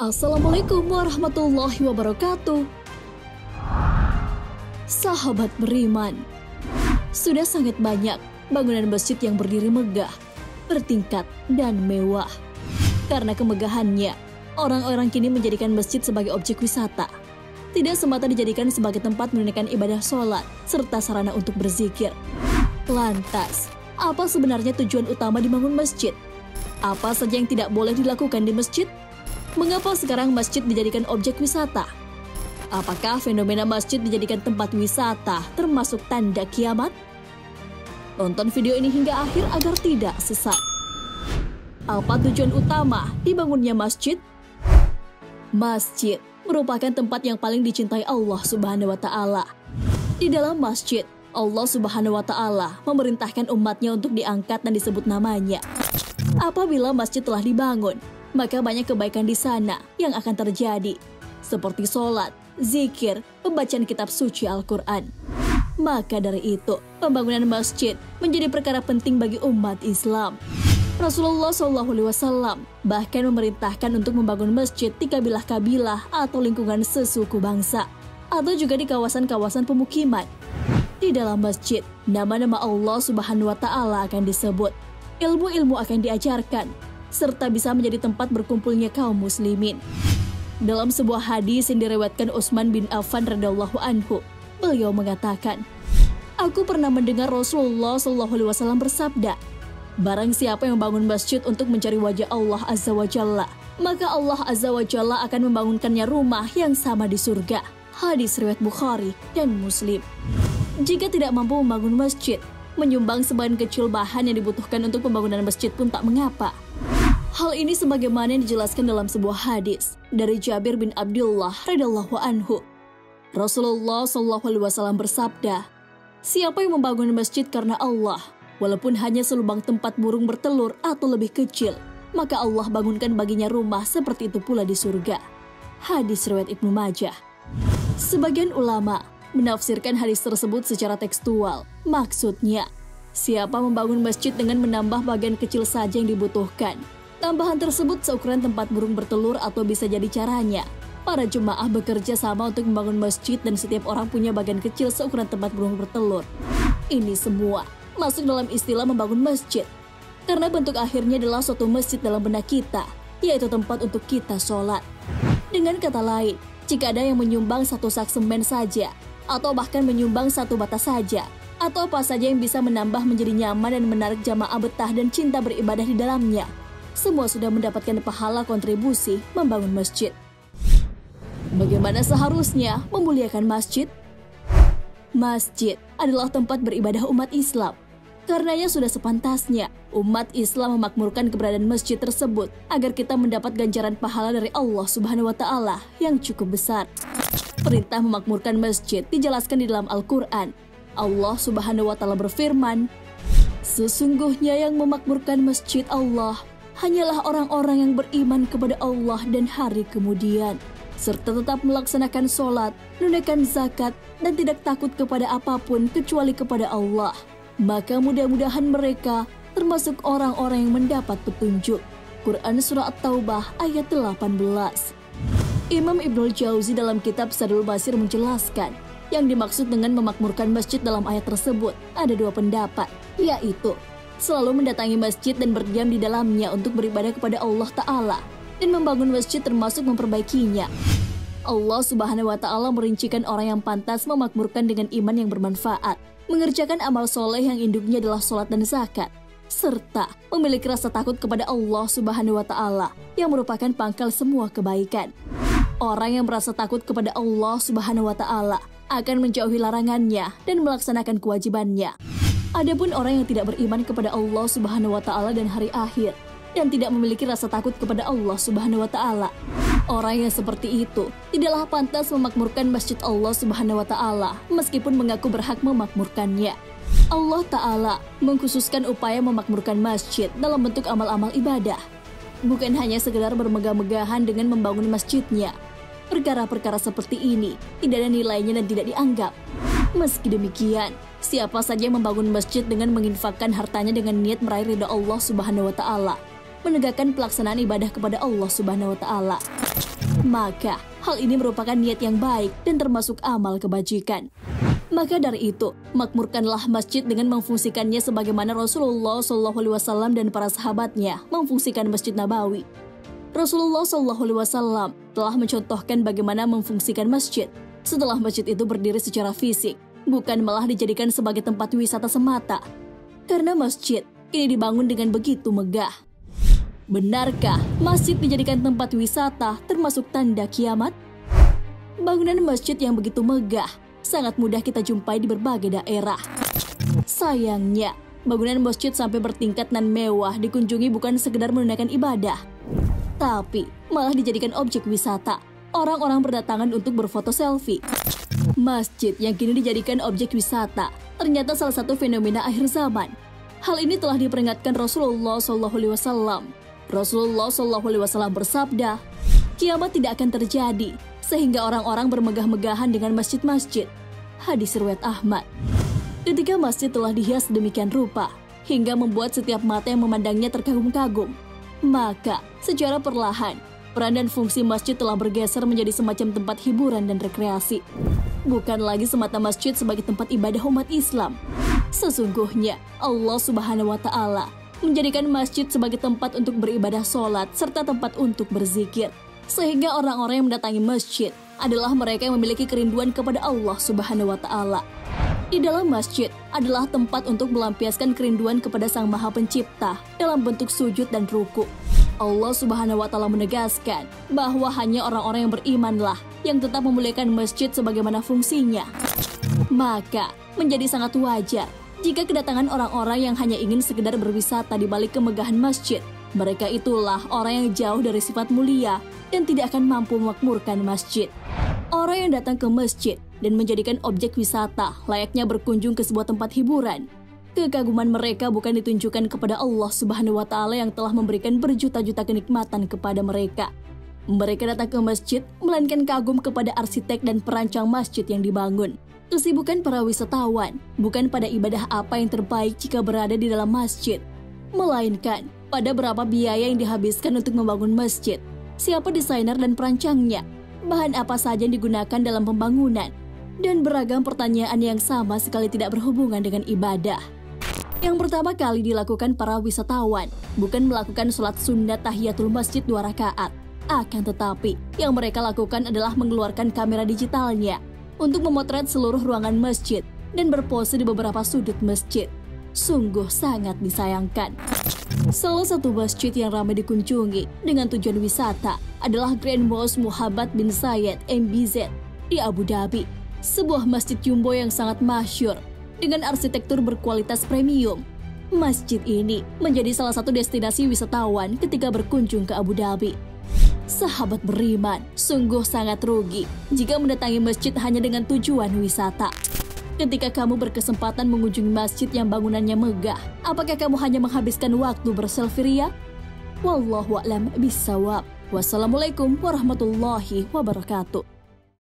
Assalamualaikum warahmatullahi wabarakatuh. Sahabat beriman, sudah sangat banyak bangunan masjid yang berdiri megah, bertingkat, dan mewah. Karena kemegahannya, orang-orang kini menjadikan masjid sebagai objek wisata. Tidak semata dijadikan sebagai tempat menunaikan ibadah sholat, serta sarana untuk berzikir. Lantas, apa sebenarnya tujuan utama dibangun masjid? Apa saja yang tidak boleh dilakukan di masjid? Mengapa sekarang masjid dijadikan objek wisata? Apakah fenomena masjid dijadikan tempat wisata termasuk tanda kiamat? Tonton video ini hingga akhir agar tidak sesat. Apa tujuan utama dibangunnya masjid? Masjid merupakan tempat yang paling dicintai Allah Subhanahu wa Ta'ala. Di dalam masjid, Allah Subhanahu wa Ta'ala memerintahkan umatnya untuk diangkat dan disebut namanya. Apabila masjid telah dibangun, maka banyak kebaikan di sana yang akan terjadi, seperti sholat, zikir, pembacaan kitab suci Al-Quran. Maka dari itu, pembangunan masjid menjadi perkara penting bagi umat Islam. Rasulullah SAW bahkan memerintahkan untuk membangun masjid di kabilah-kabilah atau lingkungan sesuku bangsa, atau juga di kawasan-kawasan pemukiman. Di dalam masjid, nama-nama Allah Subhanahu wa Ta'ala akan disebut, ilmu-ilmu akan diajarkan, serta bisa menjadi tempat berkumpulnya kaum muslimin. Dalam sebuah hadis yang diriwayatkan Utsman bin Affan radhiyallahu anhu, beliau mengatakan, "Aku pernah mendengar Rasulullah SAW bersabda, barang siapa yang membangun masjid untuk mencari wajah Allah Azza wa Jalla, maka Allah Azza wa Jalla akan membangunkannya rumah yang sama di surga." Hadis riwayat Bukhari dan Muslim. Jika tidak mampu membangun masjid, menyumbang sebagian kecil bahan yang dibutuhkan untuk pembangunan masjid pun tak mengapa. Hal ini sebagaimana yang dijelaskan dalam sebuah hadis dari Jabir bin Abdullah radhiyallahu anhu. Rasulullah SAW bersabda, "Siapa yang membangun masjid karena Allah, walaupun hanya selubang tempat burung bertelur atau lebih kecil, maka Allah bangunkan baginya rumah seperti itu pula di surga." Hadis riwayat Ibnu Majah. Sebagian ulama menafsirkan hadis tersebut secara tekstual. Maksudnya, siapa membangun masjid dengan menambah bagian kecil saja yang dibutuhkan, tambahan tersebut seukuran tempat burung bertelur, atau bisa jadi caranya para jemaah bekerja sama untuk membangun masjid dan setiap orang punya bagian kecil seukuran tempat burung bertelur. Ini semua masuk dalam istilah membangun masjid, karena bentuk akhirnya adalah suatu masjid dalam benak kita, yaitu tempat untuk kita sholat. Dengan kata lain, jika ada yang menyumbang satu sak semen saja, atau bahkan menyumbang satu bata saja, atau apa saja yang bisa menambah menjadi nyaman dan menarik jamaah betah dan cinta beribadah di dalamnya, semua sudah mendapatkan pahala kontribusi membangun masjid. Bagaimana seharusnya memuliakan masjid? Masjid adalah tempat beribadah umat Islam. Karenanya sudah sepantasnya umat Islam memakmurkan keberadaan masjid tersebut agar kita mendapat ganjaran pahala dari Allah Subhanahu wa Ta'ala yang cukup besar. Perintah memakmurkan masjid dijelaskan di dalam Al-Quran. Allah Subhanahu wa Ta'ala berfirman, "Sesungguhnya yang memakmurkan masjid Allah hanyalah orang-orang yang beriman kepada Allah dan hari kemudian, serta tetap melaksanakan sholat, menunaikan zakat, dan tidak takut kepada apapun kecuali kepada Allah. Maka mudah-mudahan mereka termasuk orang-orang yang mendapat petunjuk." Quran Surah At-Taubah ayat 18. Imam Ibnul Jauzi dalam kitab Zadul Masir menjelaskan, yang dimaksud dengan memakmurkan masjid dalam ayat tersebut ada dua pendapat, yaitu selalu mendatangi masjid dan berdiam di dalamnya untuk beribadah kepada Allah Ta'ala, dan membangun masjid termasuk memperbaikinya. Allah Subhanahu wa Ta'ala merincikan orang yang pantas memakmurkan dengan iman yang bermanfaat, mengerjakan amal soleh yang induknya adalah sholat dan zakat, serta memiliki rasa takut kepada Allah Subhanahu wa Ta'ala yang merupakan pangkal semua kebaikan. Orang yang merasa takut kepada Allah Subhanahu wa Ta'ala akan menjauhi larangannya dan melaksanakan kewajibannya. Adapun orang yang tidak beriman kepada Allah Subhanahu wa Ta'ala dan hari akhir, dan tidak memiliki rasa takut kepada Allah Subhanahu wa Ta'ala, orang yang seperti itu tidaklah pantas memakmurkan masjid Allah Subhanahu wa Ta'ala meskipun mengaku berhak memakmurkannya. Allah Ta'ala mengkhususkan upaya memakmurkan masjid dalam bentuk amal-amal ibadah, bukan hanya sekedar bermegah-megahan dengan membangun masjidnya. Perkara-perkara seperti ini tidak ada nilainya dan tidak dianggap. Meski demikian, siapa saja yang membangun masjid dengan menginfakkan hartanya dengan niat meraih ridha Allah Subhanahu wa Ta'ala, menegakkan pelaksanaan ibadah kepada Allah Subhanahu wa Ta'ala, Maka hal ini merupakan niat yang baik dan termasuk amal kebajikan. Maka dari itu, makmurkanlah masjid dengan memfungsikannya sebagaimana Rasulullah SAW dan para sahabatnya memfungsikan Masjid Nabawi. Rasulullah SAW telah mencontohkan bagaimana memfungsikan masjid setelah masjid itu berdiri secara fisik, bukan malah dijadikan sebagai tempat wisata semata. Karena masjid ini dibangun dengan begitu megah. Benarkah masjid dijadikan tempat wisata termasuk tanda kiamat? Bangunan masjid yang begitu megah sangat mudah kita jumpai di berbagai daerah. Sayangnya, bangunan masjid sampai bertingkat nan mewah dikunjungi bukan sekedar menunaikan ibadah, tapi malah dijadikan objek wisata. Orang-orang berdatangan untuk berfoto selfie. Masjid yang kini dijadikan objek wisata ternyata salah satu fenomena akhir zaman. Hal ini telah diperingatkan Rasulullah SAW. Rasulullah SAW bersabda, kiamat tidak akan terjadi sehingga orang-orang bermegah-megahan dengan masjid-masjid. Hadis riwayat Ahmad. Ketika masjid telah dihias demikian rupa hingga membuat setiap mata yang memandangnya terkagum-kagum, maka secara perlahan peran dan fungsi masjid telah bergeser menjadi semacam tempat hiburan dan rekreasi. Bukan lagi semata masjid sebagai tempat ibadah umat Islam. Sesungguhnya Allah Subhanahu wa Ta'ala menjadikan masjid sebagai tempat untuk beribadah sholat serta tempat untuk berzikir. Sehingga orang-orang yang mendatangi masjid adalah mereka yang memiliki kerinduan kepada Allah Subhanahu wa Ta'ala. Di dalam masjid adalah tempat untuk melampiaskan kerinduan kepada Sang Maha Pencipta dalam bentuk sujud dan ruku. Allah Subhanahu wa Ta'ala menegaskan bahwa hanya orang-orang yang berimanlah yang tetap memuliakan masjid sebagaimana fungsinya. Maka menjadi sangat wajar jika kedatangan orang-orang yang hanya ingin sekedar berwisata di balik kemegahan masjid. Mereka itulah orang yang jauh dari sifat mulia dan tidak akan mampu memakmurkan masjid. Orang yang datang ke masjid dan menjadikan objek wisata layaknya berkunjung ke sebuah tempat hiburan. Kekaguman mereka bukan ditunjukkan kepada Allah Subhanahu wa Ta'ala yang telah memberikan berjuta-juta kenikmatan kepada mereka. Mereka datang ke masjid melainkan kagum kepada arsitek dan perancang masjid yang dibangun. Kesibukan para wisatawan bukan pada ibadah apa yang terbaik jika berada di dalam masjid, melainkan pada berapa biaya yang dihabiskan untuk membangun masjid, siapa desainer dan perancangnya, bahan apa saja yang digunakan dalam pembangunan, dan beragam pertanyaan yang sama sekali tidak berhubungan dengan ibadah. Yang pertama kali dilakukan para wisatawan bukan melakukan sholat sunat tahiyatul masjid 2 rakaat, akan tetapi yang mereka lakukan adalah mengeluarkan kamera digitalnya untuk memotret seluruh ruangan masjid dan berpose di beberapa sudut masjid. Sungguh sangat disayangkan. Salah satu masjid yang ramai dikunjungi dengan tujuan wisata adalah Grand Mosque Muhammad bin Zayed MBZ di Abu Dhabi. Sebuah masjid jumbo yang sangat masyhur dengan arsitektur berkualitas premium. Masjid ini menjadi salah satu destinasi wisatawan ketika berkunjung ke Abu Dhabi. Sahabat beriman, sungguh sangat rugi jika mendatangi masjid hanya dengan tujuan wisata. Ketika kamu berkesempatan mengunjungi masjid yang bangunannya megah, apakah kamu hanya menghabiskan waktu berselfie ria? Wallahu a'lam bishawab. Wassalamualaikum warahmatullahi wabarakatuh.